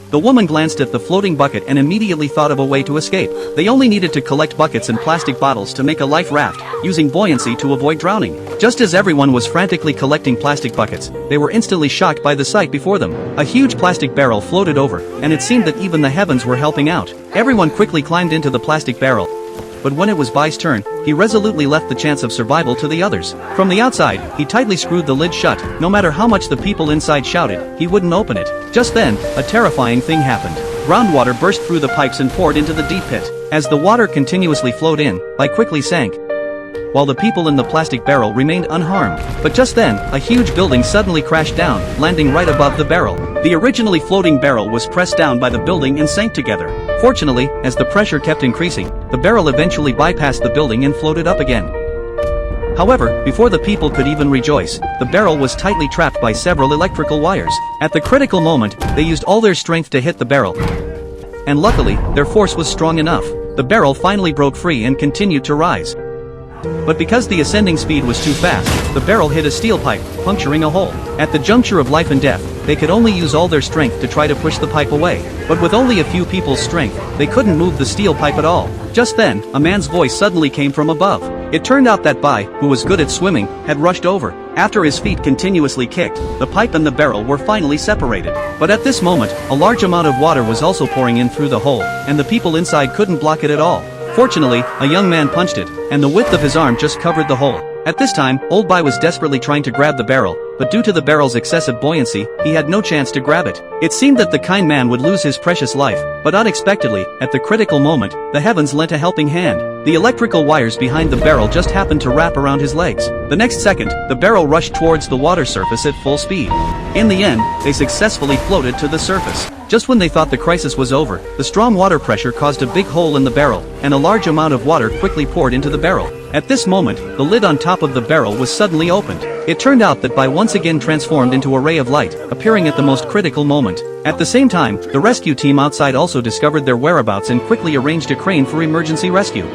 The woman glanced at the floating bucket and immediately thought of a way to escape. They only needed to collect buckets and plastic bottles to make a life raft, using buoyancy to avoid drowning. Just as everyone was frantically collecting plastic buckets, they were instantly shocked by the sight before them. A huge plastic barrel floated over, and it seemed that even the heavens were helping out. Everyone quickly climbed into the plastic barrel. But when it was Bai's turn, he resolutely left the chance of survival to the others. From the outside, he tightly screwed the lid shut. No matter how much the people inside shouted, he wouldn't open it. Just then, a terrifying thing happened. Groundwater burst through the pipes and poured into the deep pit. As the water continuously flowed in, Bai quickly sank, while the people in the plastic barrel remained unharmed. But just then, a huge building suddenly crashed down, landing right above the barrel. The originally floating barrel was pressed down by the building and sank together. Fortunately, as the pressure kept increasing, the barrel eventually bypassed the building and floated up again. However, before the people could even rejoice, the barrel was tightly trapped by several electrical wires. At the critical moment, they used all their strength to hit the barrel. And luckily, their force was strong enough. The barrel finally broke free and continued to rise. But because the ascending speed was too fast, the barrel hit a steel pipe, puncturing a hole. At the juncture of life and death, they could only use all their strength to try to push the pipe away. But with only a few people's strength, they couldn't move the steel pipe at all. Just then, a man's voice suddenly came from above. It turned out that Bai, who was good at swimming, had rushed over. After his feet continuously kicked, the pipe and the barrel were finally separated. But at this moment, a large amount of water was also pouring in through the hole, and the people inside couldn't block it at all. Fortunately, a young man punched it, and the width of his arm just covered the hole. At this time, Old Bai was desperately trying to grab the barrel, but due to the barrel's excessive buoyancy, he had no chance to grab it. It seemed that the kind man would lose his precious life, but unexpectedly, at the critical moment, the heavens lent a helping hand. The electrical wires behind the barrel just happened to wrap around his legs. The next second, the barrel rushed towards the water surface at full speed. In the end, they successfully floated to the surface. Just when they thought the crisis was over, the strong water pressure caused a big hole in the barrel, and a large amount of water quickly poured into the barrel. At this moment, the lid on top of the barrel was suddenly opened. It turned out that Bai once again transformed into a ray of light, appearing at the most critical moment. At the same time, the rescue team outside also discovered their whereabouts and quickly arranged a crane for emergency rescue.